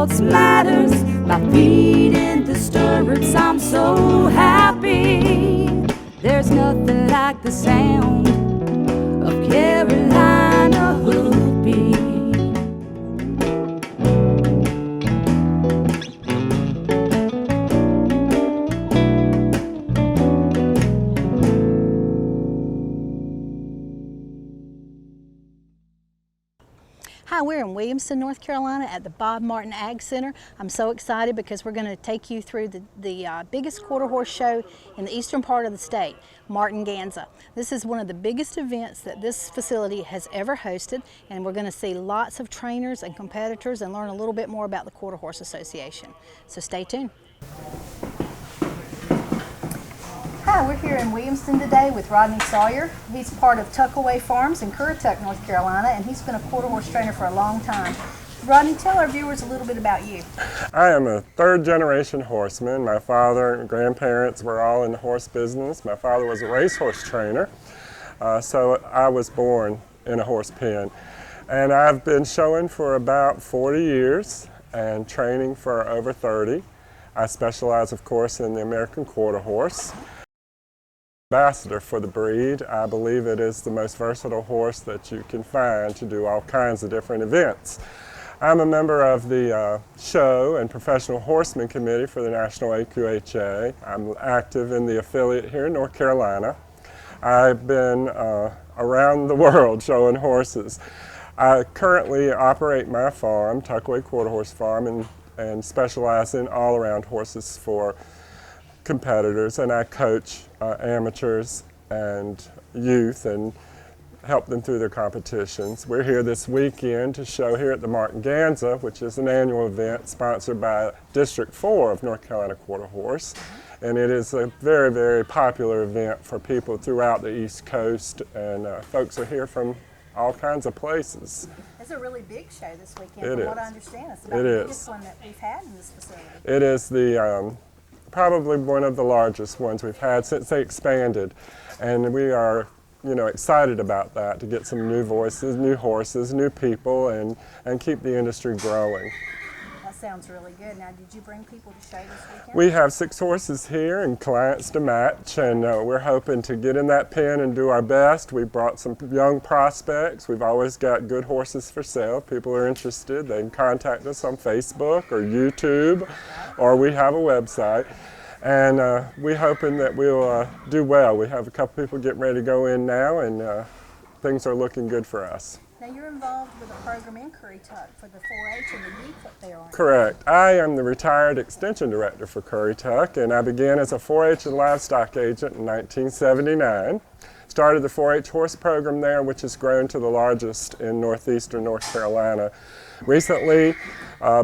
else matters. My feet in the stirrups, I'm so happy. There's nothing like the sound of Carolina hoofbeat. Hi, we're in Williamston, North Carolina at the Bob Martin Ag Center. I'm so excited because we're going to take you through the biggest quarter horse show in the eastern part of the state, Martinganza. This is one of the biggest events that this facility has ever hosted, and we're going to see lots of trainers and competitors and learn a little bit more about the Quarter Horse Association. So stay tuned. Hi, we're here in Williamston today with Rodney Sawyer. He's part of Tuckaway Farms in Currituck, North Carolina, and he's been a quarter horse trainer for a long time. Rodney, tell our viewers a little bit about you. I am a third-generation horseman. My father and grandparents were all in the horse business. My father was a racehorse trainer, so I was born in a horse pen. And I've been showing for about 40 years and training for over 30. I specialize, of course, in the American quarter horse. Ambassador for the breed. I believe it is the most versatile horse that you can find to do all kinds of different events. I'm a member of the show and professional horseman committee for the National AQHA. I'm active in the affiliate here in North Carolina. I've been around the world showing horses. I currently operate my farm, Tuckaway Quarter Horse Farm, and specialize in all-around horses for competitors, and I coach amateurs and youth and help them through their competitions. We're here this weekend to show here at the Martinganza, which is an annual event sponsored by District 4 of North Carolina Quarter Horse, and it is a very, very popular event for people throughout the East Coast, and folks are here from all kinds of places. It's a really big show this weekend, from what I understand. It's about the biggest one that we've had in this facility. It is the probably one of the largest ones we've had since they expanded, and we are, excited about that, to get some new voices, new horses, new people, and keep the industry growing. That sounds really good. Now, did you bring people to show this weekend? We have 6 horses here and clients to match, and we're hoping to get in that pen and do our best. We brought some young prospects. We've always got good horses for sale. People are interested. They can contact us on Facebook or YouTube, or we have a website. And we're hoping that we'll do well. We have a couple people getting ready to go in now, and things are looking good for us. Now, you're involved with a program in Currituck for the 4-H and the youth up there, aren't you? Correct. I am the retired extension director for Currituck, and I began as a 4-H and livestock agent in 1979. Started the 4-H horse program there, which has grown to the largest in northeastern North Carolina. Recently,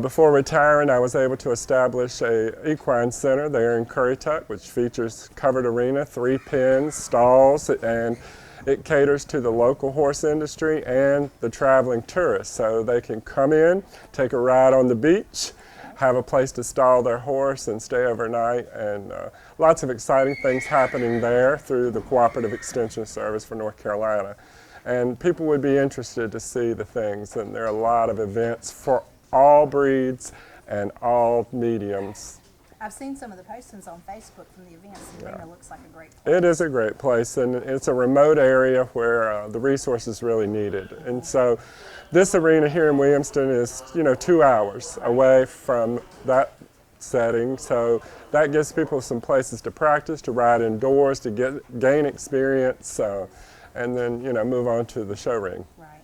before retiring, I was able to establish an equine center there in Currituck, which features covered arena, 3 pens, stalls, and it caters to the local horse industry and the traveling tourists, so they can come in, take a ride on the beach, have a place to stall their horse and stay overnight, and lots of exciting things happening there through the Cooperative Extension Service for North Carolina. And people would be interested to see the things, and there are a lot of events for all breeds and all mediums. I've seen some of the postings on Facebook from the events, and it looks like a great place. It is a great place, and it's a remote area where the resources really needed. And so this arena here in Williamston is, 2 hours away from that setting, so that gives people some places to practice, to ride indoors, to gain experience, and then, move on to the show ring. Right.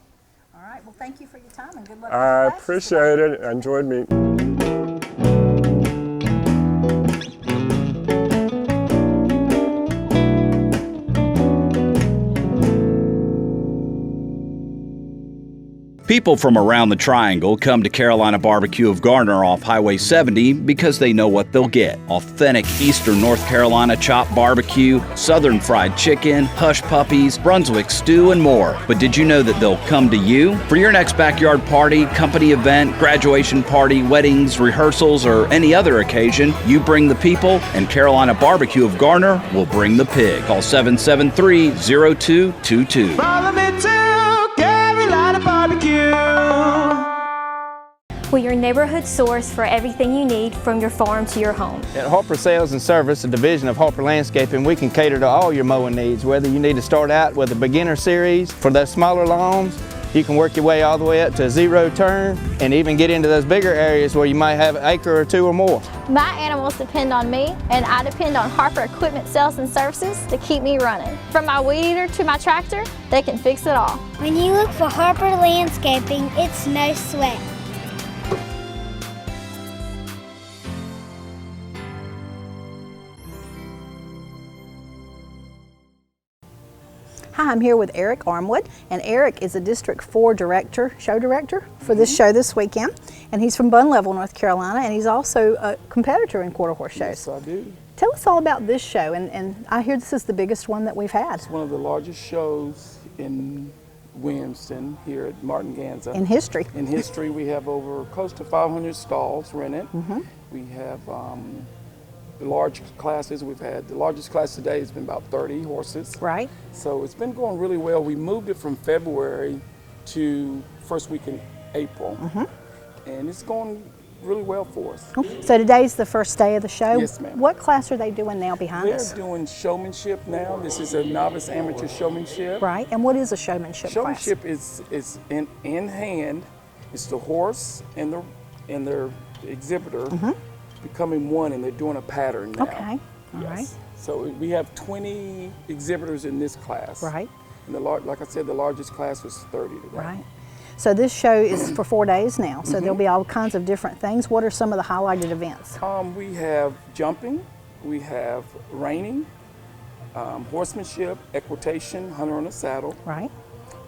All right. Well, thank you for your time, and good luck. I appreciate it. I enjoyed meeting. People from around the Triangle come to Carolina Barbecue of Garner off Highway 70 because they know what they'll get. Authentic Eastern North Carolina chopped barbecue, Southern fried chicken, hush puppies, Brunswick stew, and more. But did you know that they'll come to you? For your next backyard party, company event, graduation party, weddings, rehearsals, or any other occasion, you bring the people, and Carolina Barbecue of Garner will bring the pig. Call 773-0222. Follow me to Carolina Barbecue. We're your neighborhood source for everything you need from your farm to your home. At Harper Sales and Service, a division of Harper Landscaping, we can cater to all your mowing needs, whether you need to start out with a beginner series for those smaller lawns. You can work your way all the way up to a zero turn and even get into those bigger areas where you might have an acre or two or more. My animals depend on me, and I depend on Harper Equipment Sales and Services to keep me running. From my weed eater to my tractor, they can fix it all. When you look for Harper Landscaping, it's no sweat. Hi, I'm here with Eric Armwood, and Eric is a District 4 show director for this show this weekend, and he's from Bun Level, North Carolina, and he's also a competitor in quarter horse shows. Yes, I do. Tell us all about this show, and I hear this is the biggest one that we've had. It's one of the largest shows in Williamston here at Martinganza. In history. In history, we have over close to 500 stalls rented. We have large classes. We've had the largest class today has been about 30 horses. Right. So it's been going really well. We moved it from February to first week in April, and it's going really well for us. So today's the first day of the show? Yes, ma'am. What class are they doing now behind us? They're doing showmanship now. This is a novice amateur showmanship. Right, and what is a showmanship class? Showmanship is in hand. It's the horse and their exhibitor becoming one, and they're doing a pattern now. Okay, all right. So we have 20 exhibitors in this class. Right. And like I said, the largest class was 30 today. Right. So this show is for 4 days now, so there'll be all kinds of different things. What are some of the highlighted events? We have jumping, we have reining, horsemanship, equitation, hunter on a saddle. Right.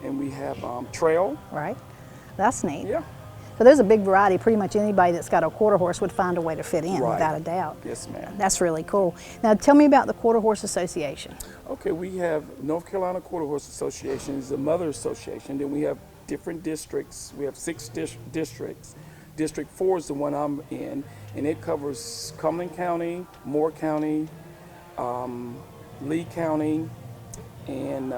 And we have trail. Right. That's neat. Yeah. So there's a big variety. Pretty much anybody that's got a quarter horse would find a way to fit in, Right. without a doubt. Yes, ma'am. That's really cool. Now tell me about the Quarter Horse Association. Okay, we have North Carolina Quarter Horse Association is the mother association. Then we have different districts. We have 6 districts. District 4 is the one I'm in, and it covers Cumberland County, Moore County, Lee County, and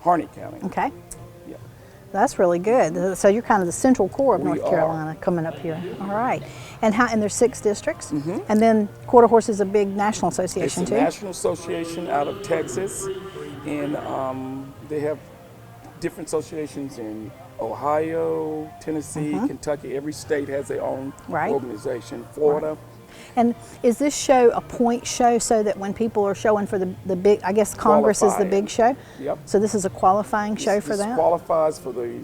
Harney County. Okay. Yeah. That's really good. So you're kind of the central core of We North are. Carolina coming up here. All right. And there's 6 districts? And then Quarter Horse is a big national association It's too? a national association out of Texas, and they have different associations in Ohio, Tennessee, Kentucky. Every state has their own Right. organization. Florida. And is this show a point show so that when people are showing for the big, I guess Congress is the Qualifying. big show? Yep. So this is a qualifying show for This that? qualifies for the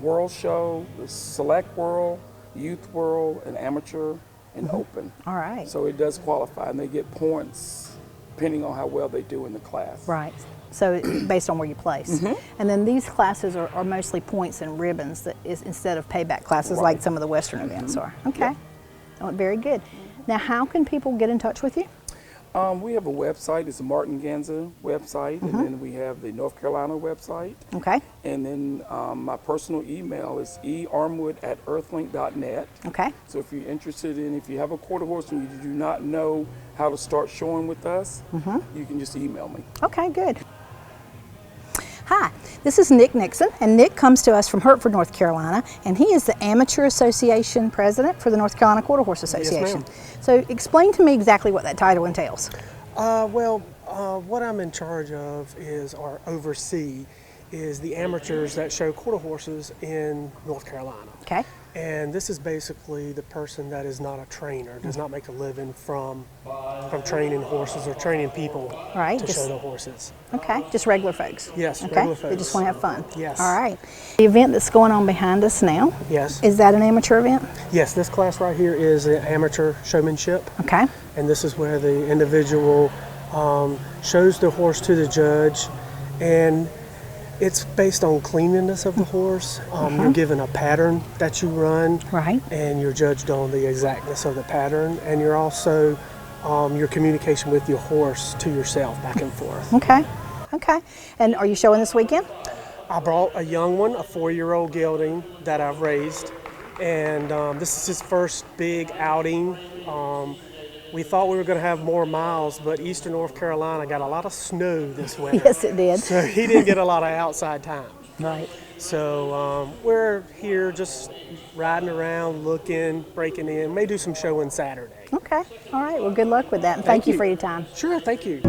World Show, the Select World, Youth World, and Amateur, and Open. All right. So it does qualify, and they get points depending on how well they do in the class. Right. So based on where you place. And then these classes are mostly points and ribbons that is instead of payback classes Right. like some of the Western events are. Okay. Oh, very good. Now, how can people get in touch with you? We have a website. It's a Martinganza website, and then we have the North Carolina website. Okay. And then my personal email is earmwood@earthlink.net. Okay. So if you're interested if you have a quarter horse and you do not know how to start showing with us, you can just email me. Okay, good. Hi, this is Nick Nixon, and Nick comes to us from Hertford, North Carolina, and he is the Amateur Association President for the North Carolina Quarter Horse Association. So explain to me exactly what that title entails. What I'm in charge of or oversee is the amateurs that show quarter horses in North Carolina. Okay. And this is basically the person that is not a trainer, does not make a living from training horses or training people Right, to just- show the horses. Okay, just regular folks. Yes, Okay, regular they folks. just want to have fun. Yes. All right. The event that's going on behind us now, Yes. is that an amateur event? Yes, this class right here is an amateur showmanship. Okay. And this is where the individual shows the horse to the judge, and it's based on cleanliness of the horse. You're given a pattern that you run, Right. and you're judged on the exactness of the pattern, and you're also your communication with your horse to yourself back and forth. Okay. Okay. And are you showing this weekend? I brought a young one, a 4-year-old gelding that I've raised, and this is his first big outing. We thought we were going to have more miles, but Eastern North Carolina got a lot of snow this winter. Yes, it did. So he didn't get a lot of outside time. Right. So we're here just riding around, looking, breaking in. May do some showing Saturday. Okay. All right. Well, good luck with that. And thank you for your time. Sure, thank you.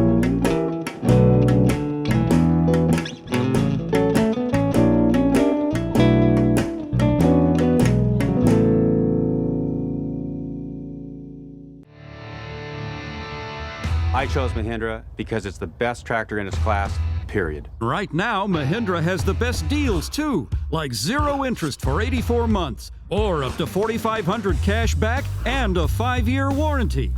I chose Mahindra because it's the best tractor in its class, period. Right now, Mahindra has the best deals too, like 0 interest for 84 months, or up to $4,500 cash back and a 5-year warranty.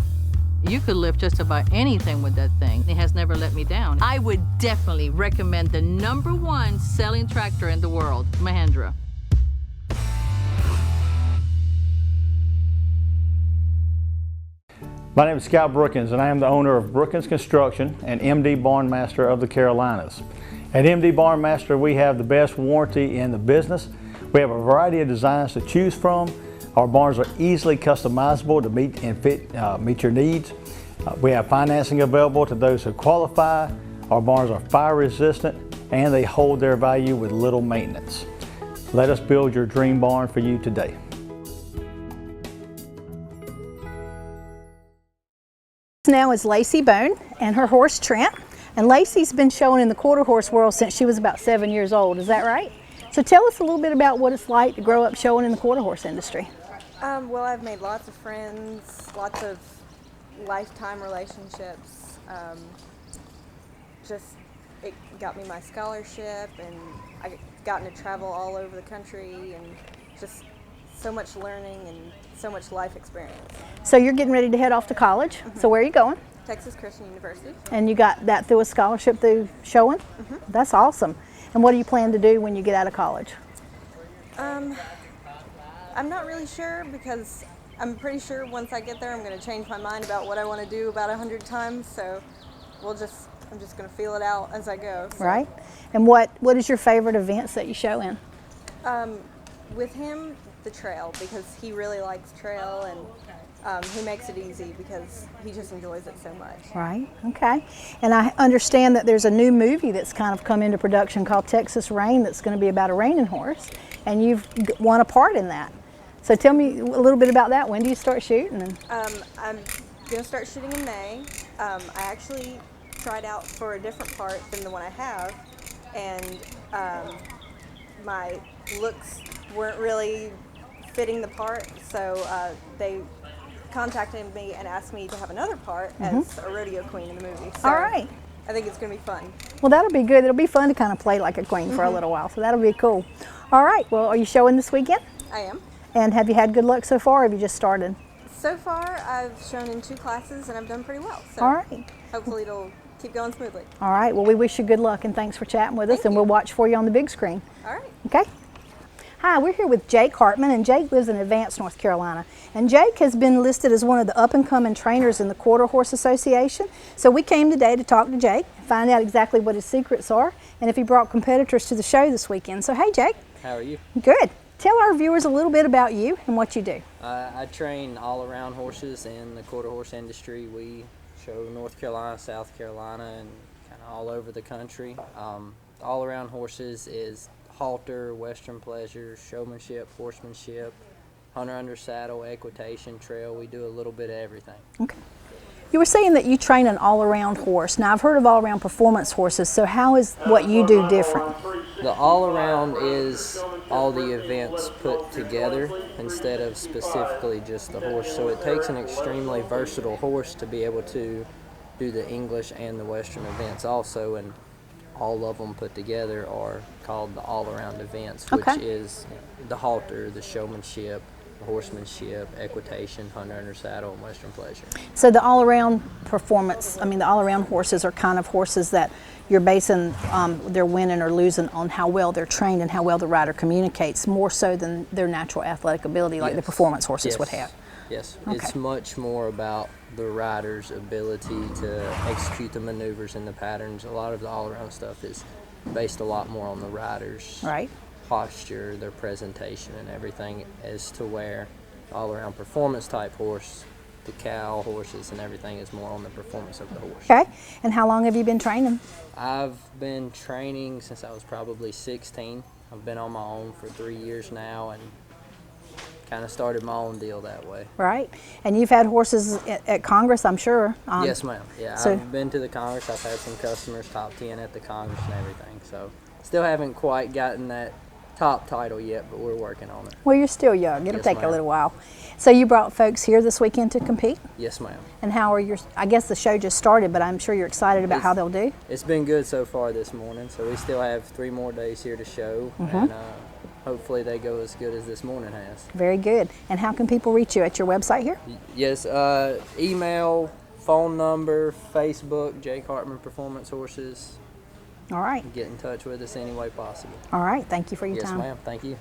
You could lift just about anything with that thing. It has never let me down. I would definitely recommend the #1 selling tractor in the world, Mahindra. My name is Scott Brookins, and I am the owner of Brookins Construction and MD Barn Master of the Carolinas. At MD Barn Master, we have the best warranty in the business. We have a variety of designs to choose from. Our barns are easily customizable to meet your needs. We have financing available to those who qualify. Our barns are fire resistant and they hold their value with little maintenance. Let us build your dream barn for you today. Now is Lacey Bone and her horse Trent. And Lacey's been showing in the quarter horse world since she was about 7 years old, is that right? So tell us a little bit about what it's like to grow up showing in the quarter horse industry. Well, I've made lots of friends, lots of lifetime relationships. It got me my scholarship, and I gotten to travel all over the country, and just so much learning and so much life experience. So you're getting ready to head off to college. So where are you going? Texas Christian University. And you got that through a scholarship through showing? That's awesome. And what do you plan to do when you get out of college? I'm not really sure, because I'm pretty sure once I get there I'm going to change my mind about what I want to do about 100 times, so I'm just going to feel it out as I go. So. Right. And what is your favorite events that you show in? With him, the trail, because he really likes trail, and he makes it easy because he just enjoys it so much. Right, okay. And I understand that there's a new movie that's kind of come into production called Texas Rain that's going to be about a reining horse, and you've won a part in that. So tell me a little bit about that. When do you start shooting? I'm going to start shooting in May. I actually tried out for a different part than the one I have, and my looks weren't really fitting the part, so they contacted me and asked me to have another part as a rodeo queen in the movie. So all right. I think it's going to be fun. Well, that'll be good. It'll be fun to kind of play like a queen for a little while, so that'll be cool. All right, well, are you showing this weekend? I am. And have you had good luck so far, or have you just started? So far, I've shown in 2 classes and I've done pretty well. So all right. Hopefully it'll keep going smoothly. All right, well, we wish you good luck, and thanks for chatting with us, and we'll watch for you on the big screen. All right. Okay? Hi, we're here with Jake Hartman, and Jake lives in Advance, North Carolina. And Jake has been listed as one of the up-and-coming trainers in the Quarter Horse Association. So we came today to talk to Jake, find out exactly what his secrets are, and if he brought competitors to the show this weekend. So hey, Jake. How are you? Good. Tell our viewers a little bit about you and what you do. I train all-around horses in the quarter horse industry. We show North Carolina, South Carolina, and kind of all over the country. All-around horses is halter, western pleasure, showmanship, horsemanship, hunter under saddle, equitation, trail. We do a little bit of everything. Okay. You were saying that you train an all-around horse. Now, I've heard of all-around performance horses, so how is what you do different? The all-around is all the events put together instead of specifically just the horse. So it takes an extremely versatile horse to be able to do the English and the Western events also, and all of them put together are called the all-around events, which is the halter, the showmanship, horsemanship, equitation, hunter under saddle, and western pleasure. So the all-around performance, I mean the all-around horses are kind of horses that you're basing their winning or losing on how well they're trained and how well the rider communicates, more so than their natural athletic ability like the performance horses would have. Yes, Okay. It's much more about the rider's ability to execute the maneuvers and the patterns. A lot of the all-around stuff is based a lot more on the rider's posture, their presentation, and everything, as to where all-around performance type horse, the cow horses and everything, is more on the performance of the horse. Okay, and how long have you been training? I've been training since I was probably 16. I've been on my own for 3 years now and kind of started my own deal that way. Right. And you've had horses at Congress, I'm sure. Yes, ma'am. Yeah, so I've been to the Congress. I've had some customers top 10 at the Congress and everything. So still haven't quite gotten that top title yet, but we're working on it. Well, you're still young. It'll Yes, take a ma'am. little while. So you brought folks here this weekend to compete? Yes, ma'am. And how are your, I guess the show just started, but I'm sure you're excited about how they'll do? It's been good so far this morning, so we still have 3 more days here to show, and hopefully they go as good as this morning has. Very good. And how can people reach you at your website here? Yes, email, phone number, Facebook, Jake Hartman Performance Horses. All right. Get in touch with us any way possible. All right. Thank you for your time. Yes, ma'am. Thank you.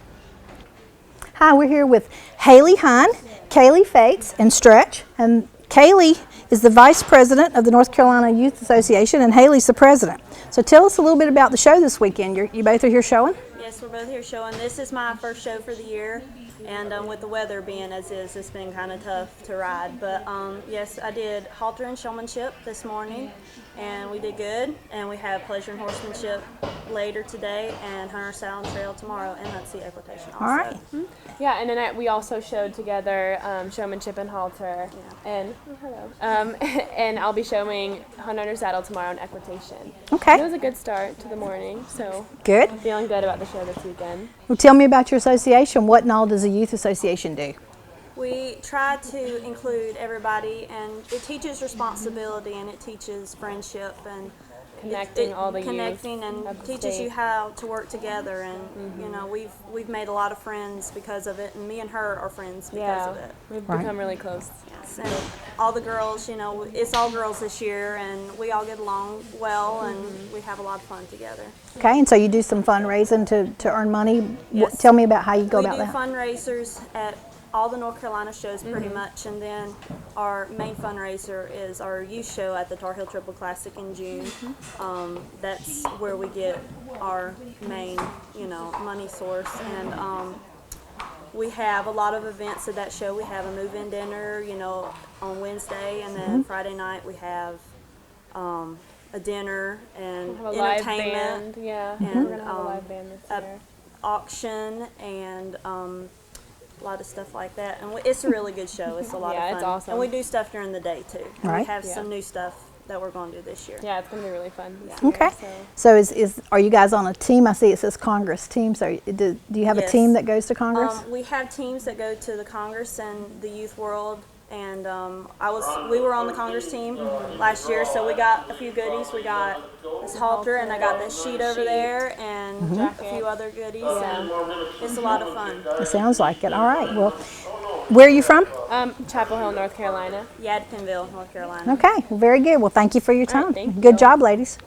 Hi, we're here with Haley Hine, Kaylee Fates, and Stretch. And Kaylee is the Vice President of the North Carolina Youth Association, and Haley's the President. So tell us a little bit about the show this weekend. You both are here showing? Yes, we're both here showing. This is my first show for the year, and with the weather being as is, it's been kind of tough to ride. But yes, I did halter and showmanship this morning, and we did good. And we have pleasure and horsemanship later today, and hunter saddle and trail tomorrow, and that's the equitation also. All right. Yeah, and then we also showed together showmanship and halter, and and I'll be showing hunter saddle tomorrow and equitation. Okay. It was a good start to the morning, so good. I'm feeling good about the show this weekend. Well, tell me about your association. What and all does a youth association do? We try to include everybody, and it teaches responsibility, and it teaches friendship, and Connecting all the youth connecting and of the teaches state. you how to work together, and you know we've made a lot of friends because of it, and me and her are friends because of it. We've become really close. Yes, and all the girls, you know, it's all girls this year, and we all get along well, and we have a lot of fun together. Okay, and so you do some fundraising to earn money. Yes. Tell me about how you go about that. We do fundraisers at all the North Carolina shows pretty much, and then our main fundraiser is our youth show at the Tar Heel Triple Classic in June. That's where we get our main, you know, money source, and we have a lot of events at that show. We have a move-in dinner, you know, on Wednesday, and then Friday night we have a dinner and Have a live entertainment. band, yeah. And We're gonna have a live band this year. Auction and a lot of stuff like that, and it's a really good show. It's a lot of fun. it's awesome. And we do stuff during the day too. And Right. We have some new stuff that we're going to do this year. Yeah, it's going to be really fun. Okay. So are you guys on a team? I see it says Congress team. So do you have a Yes. team that goes to Congress? We have teams that go to the Congress and the youth world, and we were on the Congress team last year, so we got a few goodies. We got this halter, and I got this sheet over there, and a few other goodies. And it's a lot of fun. It sounds like it. All right. Well, where are you from? Chapel Hill, North Carolina. Yadkinville, North Carolina. Okay. Well, very good. Well, thank you for your time. thank Good job, ladies.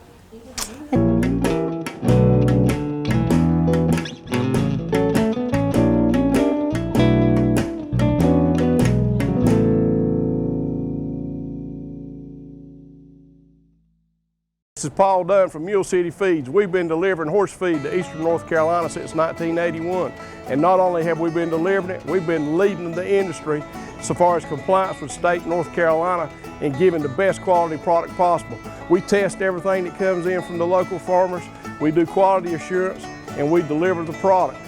This is Paul Dunn from Mule City Feeds. We've been delivering horse feed to Eastern North Carolina since 1981. And not only have we been delivering it, we've been leading the industry so far as compliance with state North Carolina and giving the best quality product possible. We test everything that comes in from the local farmers. We do quality assurance and we deliver the product.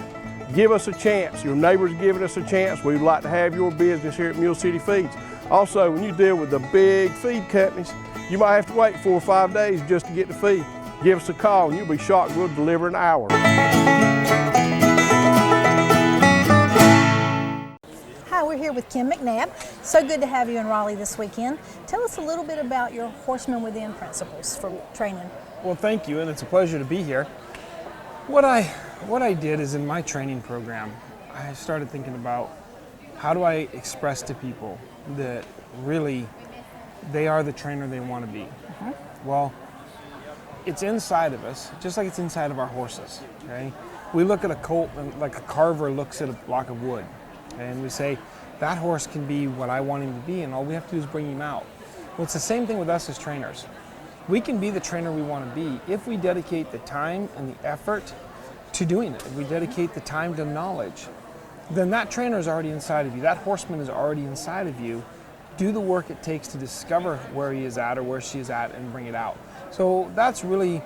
Give us a chance. Your neighbors giving us a chance. We'd like to have your business here at Mule City Feeds. Also, when you deal with the big feed companies, you might have to wait 4 or 5 days just to get the feed. Give us a call and you'll be shocked we'll deliver in an hour. Hi, we're here with Kim McNabb. So good to have you in Raleigh this weekend. Tell us a little bit about your Horsemen Within principles for training. Well, thank you, and it's a pleasure to be here. What I did is in my training program, I started thinking about how do I express to people that really they are the trainer they want to be. Well, it's inside of us, just like it's inside of our horses, okay? We look at a colt and like a carver looks at a block of wood, and we say, that horse can be what I want him to be, and all we have to do is bring him out. Well, it's the same thing with us as trainers. We can be the trainer we want to be if we dedicate the time and the effort to doing it. If we dedicate the time to knowledge, then that trainer is already inside of you. That horseman is already inside of you. Do the work it takes to discover where he is at or where she is at and bring it out. So that's really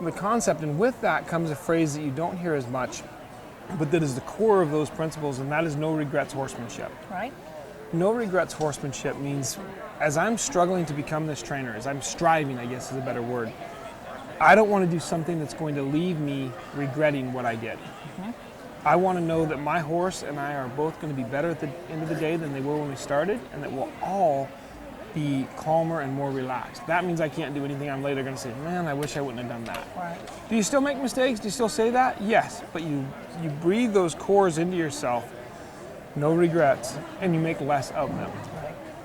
the concept, and with that comes a phrase that you don't hear as much, but that is the core of those principles, and that is no regrets horsemanship. Right. No regrets horsemanship means, as I'm struggling to become this trainer, as I'm striving, I guess is a better word, I don't want to do something that's going to leave me regretting what I did. I want to know that my horse and I are both going to be better at the end of the day than they were when we started, and that we'll all be calmer and more relaxed. That means I can't do anything I'm later going to say, man, I wish I wouldn't have done that. Right. Do you still make mistakes? Do you still say that? Yes, but you breathe those cores into yourself, no regrets, and you make less of them.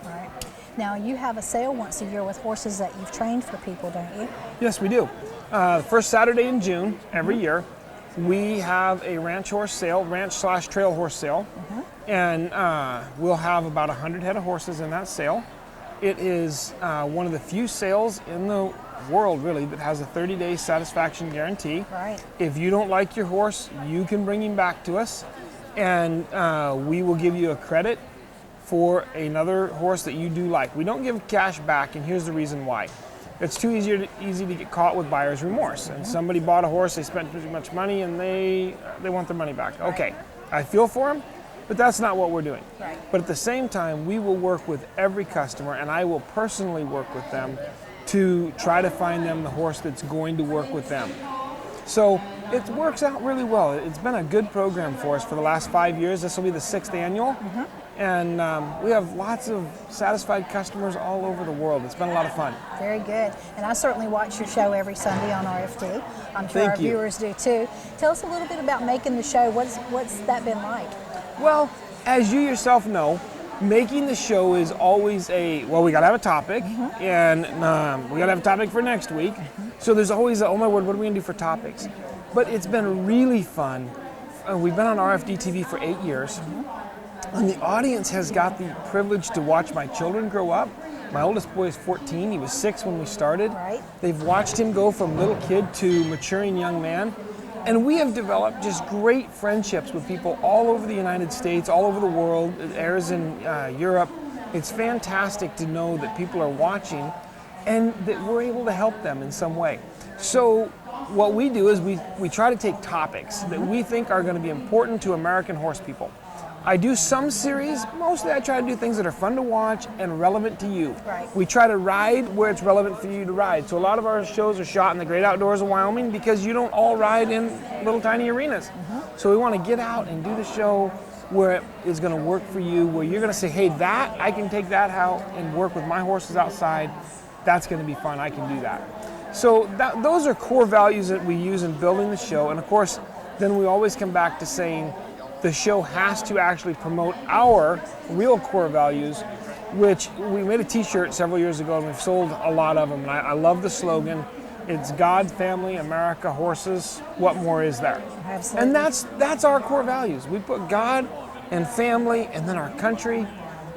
Right. Now, you have a sale once a year with horses that you've trained for people, don't you? Yes, we do. First Saturday in June every year, we have a ranch horse sale, ranch/trail horse sale, and we'll have about 100 head of horses in that sale. It is one of the few sales in the world, really, that has a 30-day satisfaction guarantee. Right. If you don't like your horse, you can bring him back to us, and we will give you a credit for another horse that you do like. We don't give cash back, and here's the reason why. It's too easy to get caught with buyer's remorse. And somebody bought a horse, they spent too much money, and they want their money back. Okay, I feel for them, but that's not what we're doing. Right. But at the same time, we will work with every customer, and I will personally work with them to try to find them the horse that's going to work with them. So it works out really well. It's been a good program for us for the last 5 years. This will be the 6th annual. And we have lots of satisfied customers all over the world. It's been a lot of fun. Very good. And I certainly watch your show every Sunday on RFD. I'm sure Thank our you. viewers do too. Tell us a little bit about making the show. What's that been like? Well, as you yourself know, making the show is always we got to have a topic, and we got to have a topic for next week. So there's always oh my word, what are we going to do for topics? But it's been really fun. We've been on RFD TV for 8 years. And the audience has got the privilege to watch my children grow up. My oldest boy is 14. He was 6 when we started. Right. They've watched him go from little kid to maturing young man. And we have developed just great friendships with people all over the United States, all over the world. It airs in Europe. It's fantastic to know that people are watching and that we're able to help them in some way. So what we do is we try to take topics that we think are going to be important to American horse people. I do some series. Mostly I try to do things that are fun to watch and relevant to you. Right. We try to ride where it's relevant for you to ride. So a lot of our shows are shot in the great outdoors of Wyoming because you don't all ride in little tiny arenas. So we want to get out and do the show where it is going to work for you, where you're going to say, hey, I can take that out and work with my horses outside. That's going to be fun. I can do that. So those are core values that we use in building the show. And of course, then we always come back to saying, the show has to actually promote our real core values, which we made a t-shirt several years ago and we've sold a lot of them. And I love the slogan. It's God, family, America, horses. What more is there? Absolutely. And that's our core values. We put God and family and then our country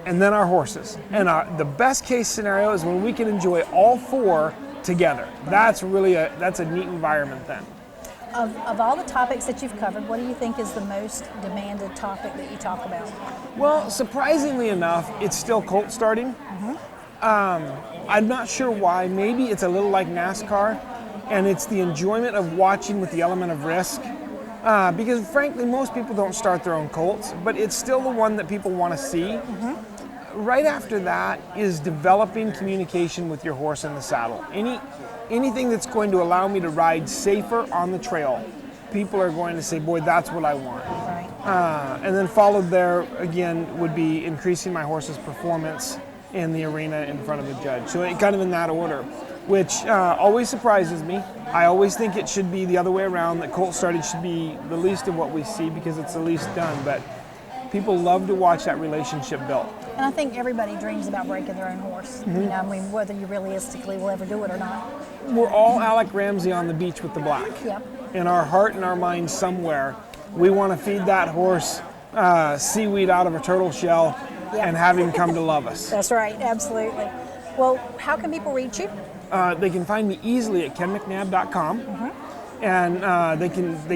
and then our horses. And the best case scenario is when we can enjoy all four together. That's really that's a neat environment then. Of all the topics that you've covered, what do you think is the most demanded topic that you talk about? Well, surprisingly enough, it's still colt starting. I'm not sure why. Maybe it's a little like NASCAR, and it's the enjoyment of watching with the element of risk. Because frankly, most people don't start their own colts, but it's still the one that people want to see. Right after that is developing communication with your horse in the saddle. Anything that's going to allow me to ride safer on the trail, people are going to say, boy, that's what I want. Right. And then followed there, again, would be increasing my horse's performance in the arena in front of the judge. So kind of in that order, which always surprises me. I always think it should be the other way around, that colt started should be the least of what we see because it's the least done. But people love to watch that relationship built. And I think everybody dreams about breaking their own horse. You know, I mean, whether you realistically will ever do it or not. We're all Alec Ramsey on the beach with the black. Yep. In our heart and our mind somewhere, we want to feed that horse seaweed out of a turtle shell and have him come to love us. That's right, absolutely. Well, how can people reach you? They can find me easily at kenmcnab.com. And they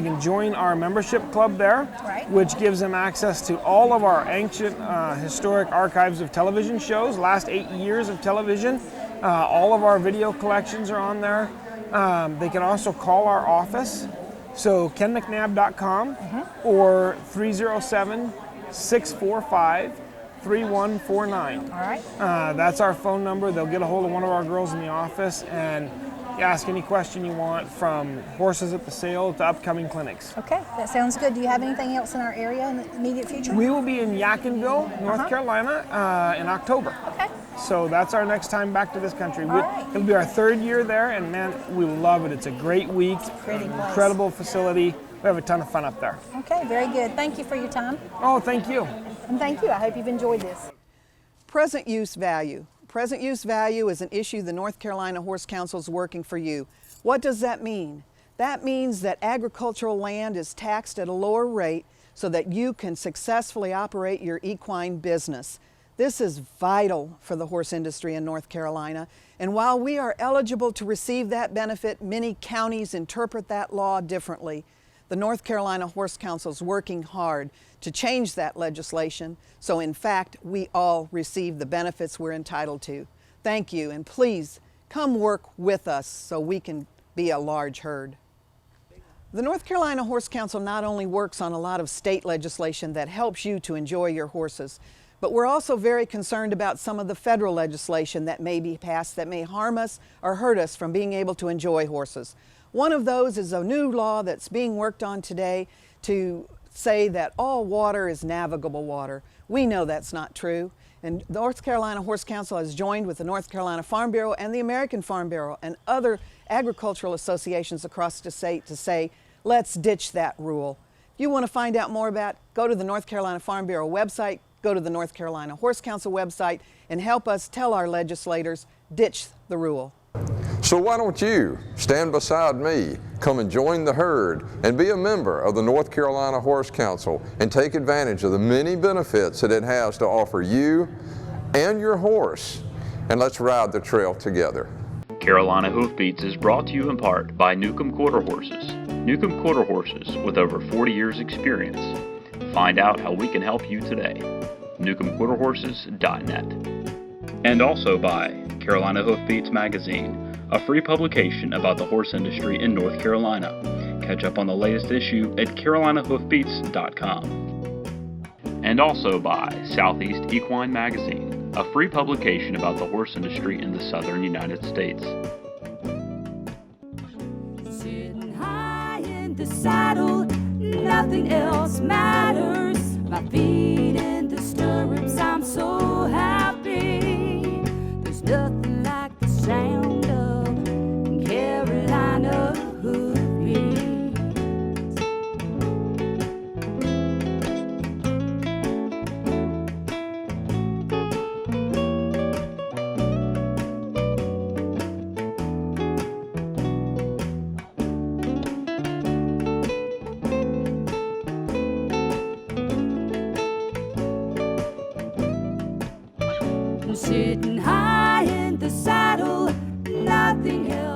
can join our membership club there, which gives them access to all of our ancient historic archives of television shows, last 8 years of television, All of our video collections are on there. They can also call our office, so kenmcnab.com or 307-645-3149. All right. That's our phone number. They'll get a hold of one of our girls in the office and ask any question you want, from horses at the sale to upcoming clinics. Okay, that sounds good. Do you have anything else in our area in the immediate future? We will be in Yadkinville, North Carolina in October. Okay. So that's our next time back to this country. All right. It'll be our 3rd year there, and man, we love it. It's a great week, pretty place. Incredible facility. We have a ton of fun up there. Okay, very good. Thank you for your time. Oh, thank you. And thank you. I hope you've enjoyed this. Present use value. Present use value is an issue the North Carolina Horse Council is working for you. What does that mean? That means that agricultural land is taxed at a lower rate so that you can successfully operate your equine business. This is vital for the horse industry in North Carolina, and while we are eligible to receive that benefit, many counties interpret that law differently. The North Carolina Horse Council is working hard to change that legislation, so in fact, we all receive the benefits we're entitled to. Thank you, and please come work with us so we can be a large herd. The North Carolina Horse Council not only works on a lot of state legislation that helps you to enjoy your horses, but we're also very concerned about some of the federal legislation that may be passed that may harm us or hurt us from being able to enjoy horses. One of those is a new law that's being worked on today to say that all water is navigable water. We know that's not true. And the North Carolina Horse Council has joined with the North Carolina Farm Bureau and the American Farm Bureau and other agricultural associations across the state to say, let's ditch that rule. If you want to find out more about it, go to the North Carolina Farm Bureau website, go to the North Carolina Horse Council website, and help us tell our legislators, ditch the rule. So why don't you stand beside me, come and join the herd, and be a member of the North Carolina Horse Council and take advantage of the many benefits that it has to offer you and your horse. And let's ride the trail together. Carolina Hoofbeats is brought to you in part by Newcomb Quarter Horses. Newcomb Quarter Horses with over 40 years experience. Find out how we can help you today. NewcombQuarterHorses.net. And also by Carolina Hoofbeats Magazine, a free publication about the horse industry in North Carolina. Catch up on the latest issue at carolinahoofbeats.com. And also by Southeast Equine Magazine, a free publication about the horse industry in the southern United States. Sitting high in the saddle, nothing else matters. My feet in the stirrups, I'm so happy. There's nothing like the sound of Carolina hoofbeats. Sitting high in the saddle, nothing else